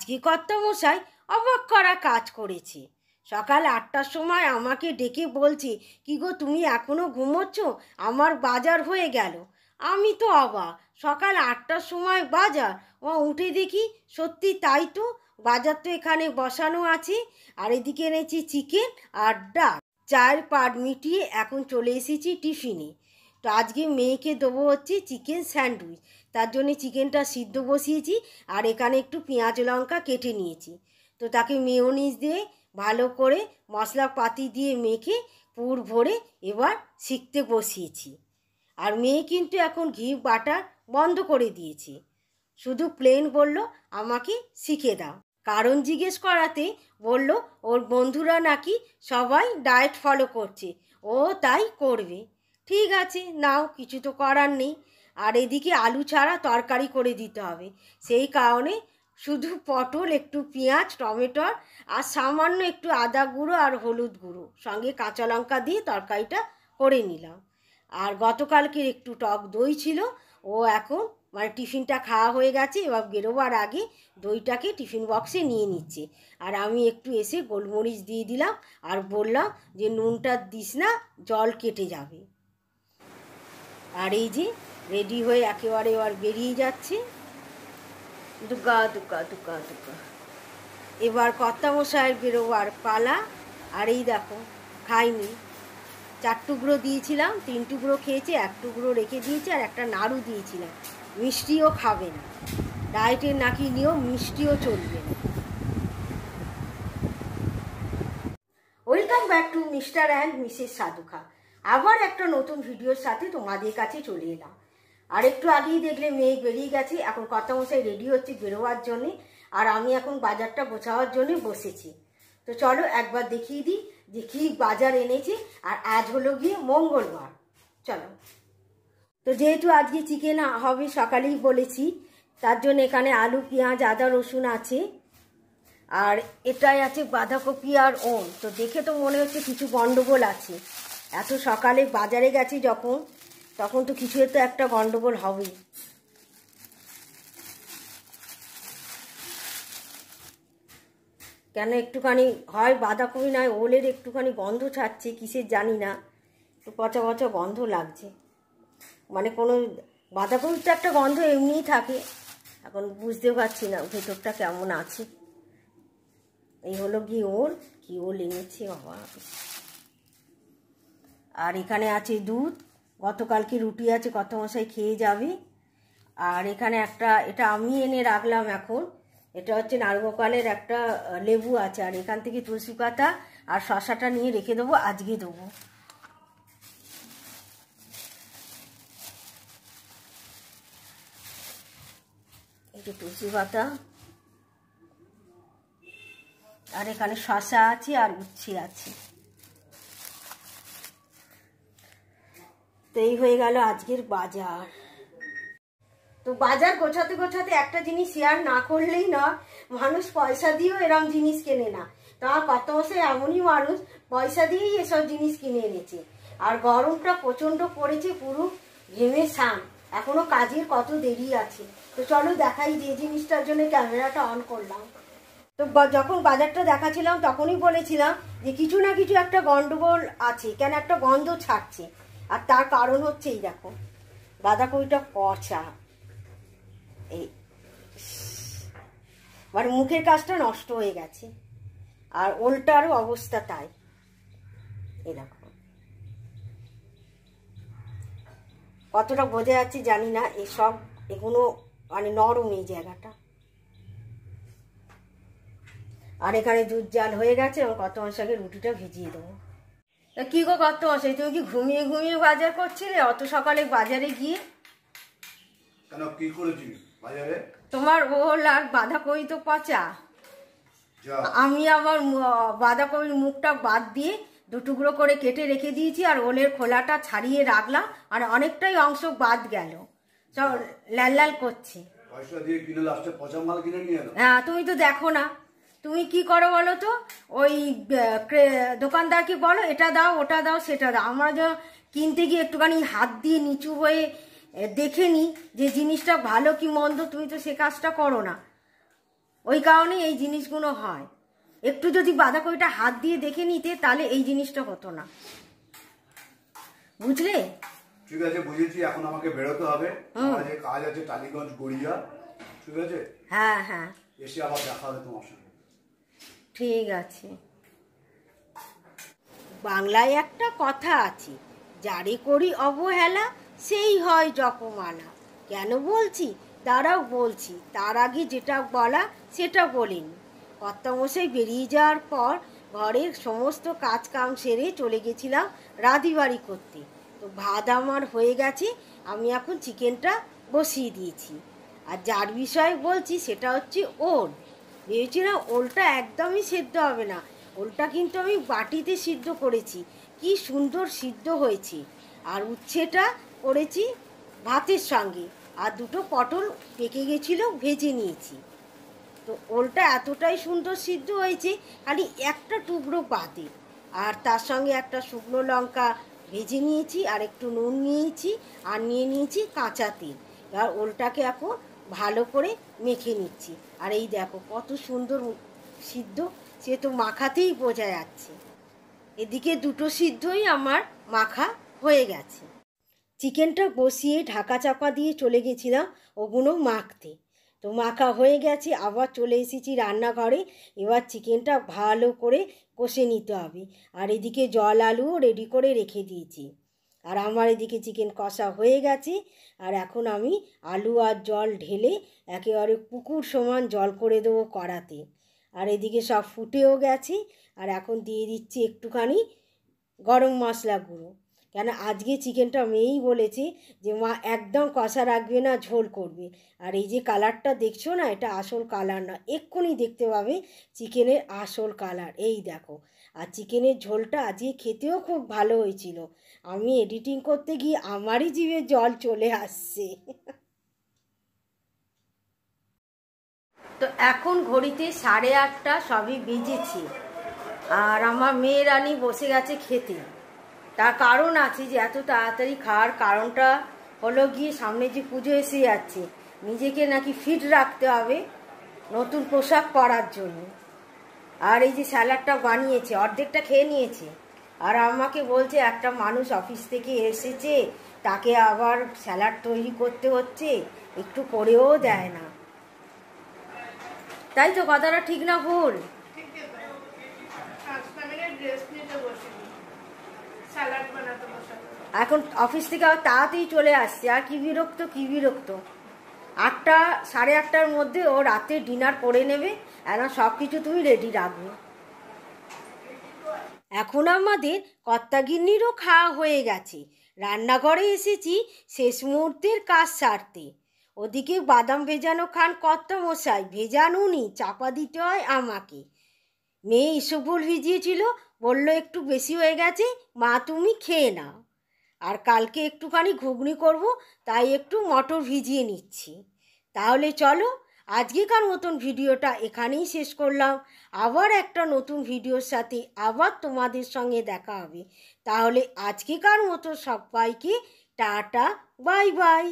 আজকে কর্তামশাই অবাক করা কাজ করেছে। সকাল 8টার সময় আমাকে ডেকে বলছে, কি গো তুমি এখনো ঘুমোচ্ছ, আমার বাজার হয়ে গেল। আমি তো অবাক, সকাল 8টার সময় বাজার। ও উঠে দেখি সত্যি তাই তো, বাজার তো এখানে বসানো আছে। আর এদিকে এনেছি চিকেন আর ডাল। চায়ের পাট মিটিয়ে এখন চলে এসেছি টিফিনে। তো আজকে মেয়েকে দেবো হচ্ছে চিকেন স্যান্ডউইচ, তার জন্যে চিকেনটা সিদ্ধ বসিয়েছি আর এখানে একটু পেঁয়াজ লঙ্কা কেটে নিয়েছি। তো তাকে মেয়োনিজ দিয়ে ভালো করে মশলাপাতি দিয়ে মেখে পুর ভরে এবার শিখতে বসিয়েছি। আর মেয়ে কিন্তু এখন ঘি বাটা বন্ধ করে দিয়েছে, শুধু প্লেন বলল আমাকে শিখে দাও। কারণ জিজ্ঞেস করাতে বলল ওর বন্ধুরা নাকি সবাই ডায়েট ফলো করছে, ও তাই করবে। ঠিক আছে, নাও, কিছু তো করার নেই। আর এদিকে আলু ছাড়া তরকারি করে দিতে হবে, সেই কারণে শুধু পটল, একটু পেঁয়াজ, টমেটোর আর সামান্য একটু আদা গুঁড়ো আর হলুদ গুঁড়ো সঙ্গে কাঁচা লঙ্কা দিয়ে তরকারিটা করে নিলাম। আর গতকালকের একটু টক দই ছিল, ও এখন মানে টিফিনটা খাওয়া হয়ে গেছে, এবার বেরোবার আগে দইটাকে টিফিন বক্সে নিয়ে নিচ্ছে। আর আমি একটু এসে গোলমরিচ দিয়ে দিলাম আর বললাম যে নুনটা দিস না, জল কেটে যাবে। আর এই যে রেডি হয়ে একেবারে এবার বেরিয়ে যাচ্ছে। দুকা দুকা দুকা দুকা। এবার কর্তামশায়ের বেরোবার পালা। আর এই দেখো, খাইনি, 4 টুকরো দিয়েছিলাম, 3 টুকরো খেয়েছে, 1 টুকরো রেখে দিয়েছে আর একটা নাড়ু দিয়েছিলাম। মিষ্টিও খাবে না, ডায়েটের নাকি নিয়েও মিষ্টিও চলবে না। Welcome back to mister and Mrs Sadhukha. আবার একটা নতুন ভিডিওর সাথে তোমাদের কাছে চলে এলাম। আর একটু আগেই দেখলে মেয়ে বেরিয়ে গেছে, এখন কর্তামশাই রেডি হচ্ছে বেরোবার জন্যে, আর আমি এখন বাজারটা গোছাবার জন্যে বসেছি। তো চলো একবার দেখিয়ে দিই যে কী বাজার এনেছি। আর আজ হলো গিয়ে মঙ্গলবার। চলো, তো যেহেতু আজকে চিকেন হবে সকালেই বলেছি, তার জন্য এখানে আলু, পেঁয়াজ, আদা, রসুন আছে। আর এটাই আছে বাঁধাকপি আর ওম। তো দেখে তো মনে হচ্ছে কিছু গন্ডগোল আছে, এত সকালে বাজারে গেছি যখন, তখন তো কিছু তো একটা গন্ডগোল হবেই। কেন একটুখানি হয় বাঁধাকপি নয় ওলের একটুখানি গন্ধ ছাড়ছে, কিসের জানি না, তো পচা পচা গন্ধ লাগছে। মানে কোনো বাঁধাকপির তো একটা গন্ধ এমনিই থাকে, এখন বুঝতেও পারছি না ভেতরটা কেমন আছে। এই হলো গিয়ে ওল, কি ওল এনেছে বাবা। আর এখানে আছে দুধ, গতকালকে রুটি আছে, কর্তামশাই খেয়ে যাবে। আর এখানে একটা, এটা আমি এনে রাখলাম এখন, এটা হচ্ছে নারগোপালের একটা লেবু আছে। আর এখান থেকে তুলসী পাতা আর শশাটা নিয়ে রেখে দেবো, আজকে দেবো। এই যে তুলসী পাতা, আর এখানে শশা আছে আর উচ্ছে আছে। তো এই হয়ে গেল আজকের বাজার। তো বাজার গোছাতে গোছাতে একটা জিনিস শেয়ার না করলেই না, মানুষ পয়সা দিয়েও এরম জিনিস কেনে না। তা কর্তামশাই এমনই মানুষ, পয়সা দিয়েই এসব জিনিস কিনে এনেছে। আর গরমটা প্রচণ্ড পড়েছে, পুরো ঘেমে স্নান, এখনো কাজের কত দেরি আছে। তো চলো দেখাই, যে জিনিসটার জন্য ক্যামেরাটা অন করলাম। তো যখন বাজারটা দেখাচ্ছিলাম তখনই বলেছিলাম যে কিছু না কিছু একটা গন্ডগোল আছে, কেন একটা গন্ধ ছাড়ছে। আর তার কারণ হচ্ছে এই দেখো, বাঁধাকপিটা পচা, এই মানে মুখের কাজটা নষ্ট হয়ে গেছে। আর ওলটারও অবস্থা তাই, এই দেখো কতটা বোঝা যাচ্ছে জানি না, এসব এগুলো মানে নরম এই জায়গাটা। আর এখানে দুধ জাল হয়ে গেছে, এবং কর্তামশাইকে রুটিটা ভিজিয়ে দেবো। তা কি গো কর্তামশাই, তুমি কি ঘুমিয়ে ঘুমিয়ে বাজার করছিলে অত সকালে বাজারে গিয়ে? কেন, কি করেছি বাজারে? তোমার ওল আর বাঁধাকপি তো পচা, আমি আবার বাঁধাকপির মুখটা বাদ দিয়ে 2 টুকরো করে কেটে রেখে দিয়েছি, আর ওলের খোলাটা ছাড়িয়ে রাখলাম, আর অনেকটাই অংশ বাদ গেল, সব লাল লাল করছে। পয়সা দিয়ে কিনে লাস্টে পচা মাল কিনে নিয়ে এলো। হ্যাঁ, তুমি তো দেখো না, তুমি কি করো বলো তো, ওই দোকানদারকে বলো এটা দাও, ওটা দাও, সেটা দাও। আমরা যখন কিনতে গিয়ে একটুখানি হাত দিয়ে নিচু হয়ে দেখে নিই যে জিনিসটা ভালো কি মন্দ, তুমি তো সে কাজটা করো না। ওই কারণে এই জিনিসগুলো হয়। একটু যদি বাঁধাকপিটা হাত দিয়ে দেখে নিতে তাহলে এই জিনিসটা হতো না, বুঝলে? ঠিক আছে, বুঝেছি। এখন আমাকে বেরোতে হবে, আমার যে কাজ আছে টালিগঞ্জ গড়িয়া। ঠিক আছে, হ্যাঁ হ্যাঁ, এসে আবার দেখা হবে তোমার সঙ্গে। ঠিক আছে। বাংলায় একটা কথা আছে, যারে করি অবহেলা সেই হয় জপমালা। কেন বলছি দাঁড়াও বলছি, তার আগে যেটা বলা সেটা বলিনি। কর্তামশাই বেরিয়ে যাওয়ার পর ঘরের সমস্ত কাজ কাম সেরে চলে গেছিলাম রাঁধিবাড়ি করতে। তো ভাত আমার হয়ে গেছে, আমি এখন চিকেনটা বসিয়ে দিয়েছি। আর যার বিষয়ে বলছি সেটা হচ্ছে ওল। ভেবেছিলাম ওলটা একদমই সেদ্ধ হবে না, ওলটা কিন্তু আমি বাটিতে সিদ্ধ করেছি, কি সুন্দর সিদ্ধ হয়েছে। আর উচ্ছেটা করেছি ভাতের সঙ্গে, আর দুটো পটল পেকে গেছিলো ভেজে নিয়েছি। তো ওলটা এতটাই সুন্দর সিদ্ধ হয়েছে, খালি একটা টুকরো বাদে। আর তার সঙ্গে একটা শুকনো লঙ্কা ভেজে নিয়েছি, আর একটু নুন নিয়েছি, আর নিয়ে নিয়েছি কাঁচা তেল। এবার ওলটাকে এখন ভালো করে মেখে নিচ্ছি। আর এই দেখো কত সুন্দর সিদ্ধ, সে তো মাখাতেই বোঝা যাচ্ছে। এদিকে দুটো সিদ্ধই আমার মাখা হয়ে গেছে। চিকেনটা বসিয়ে ঢাকা চাপা দিয়ে চলে গেছিলাম ওগুলো মাখতে। তো মাখা হয়ে গেছে, আবার চলে এসেছি রান্নাঘরে। এবার চিকেনটা ভালো করে কষে নিতে হবে। আর এদিকে জল আলুও রেডি করে রেখে দিয়েছি। আর আমার এদিকে চিকেন কষা হয়ে গেছে। আর এখন আমি আলু আর জল ঢেলে একেবারে পুকুর সমান জল করে দেবো কড়াতে। আর এদিকে সব ফুটেও গেছে। আর এখন দিয়ে দিচ্ছি একটুখানি গরম মশলা গুঁড়ো, কেন আজকে চিকেনটা মেয়েই বলেছে যে মা একদম কষা রাখবে না, ঝোল করবে। আর এই যে কালারটা দেখছো না, এটা আসল কালার না, এক্ষুনি দেখতে পাবে চিকেনের আসল কালার। এই দেখো। আর চিকেনের ঝোলটা আজকে খেতেও খুব ভালো হয়েছিল। আমি এডিটিং করতে গিয়ে আমারই জিভে জল চলে আসছে। তো এখন ঘড়িতে 8:30 সবই বেজেছে। আর আমার মেয়ে রানী বসে গেছে খেতে। তার কারণ আছে, যে এত তাড়াতাড়ি খাওয়ার কারণটা হলো গিয়ে সামনে যে পুজো এসে যাচ্ছে, নিজেকে নাকি ফিট রাখতে হবে নতুন পোশাক পরার জন্য। আর এই যে স্যালাডটা বানিয়েছে, অর্ধেকটা খেয়ে নিয়েছে। আর আমাকে বলছে একটা মানুষ অফিস থেকে এসেছে, তাকে আবার স্যালাড তৈরি করতে হচ্ছে, একটু করেও দেয় না। তাই তো, কথাটা ঠিক না ভুল? এখন অফিস থেকে আবার তাড়াতাড়ি চলে আসছে। আর কি বিরক্ত, কি বিরক্ত। 8টা 8:30টার মধ্যে ও রাতে ডিনার করে নেবে, এখন সব কিছু তুমি রেডি রাখবে। এখন আমাদের কর্তাগিন্নিরও খাওয়া হয়ে গেছে, রান্নাঘরে এসেছি শেষ মুহূর্তের কাজ সারতে। ওদিকে বাদাম ভেজানো খান কর্তামশাই, ভেজানুনি চাপা দিতে হয় আমাকে। মেয়ে ইসবগুল ভিজিয়েছিল, বলল একটু বেশি হয়ে গেছে, মা তুমি খেয়ে নাও। আর কালকে একটুখানি ঘুগনি করব, তাই একটু মটর ভিজিয়ে নিচ্ছি। তাহলে চলো, আজকেকার মতন ভিডিওটা এখানেই শেষ করলাম। আবার একটা নতুন ভিডিওর সাথে আবার তোমাদের সঙ্গে দেখা হবে। তাহলে আজকেকার মতো সবাইকে টাটা, বাই বাই।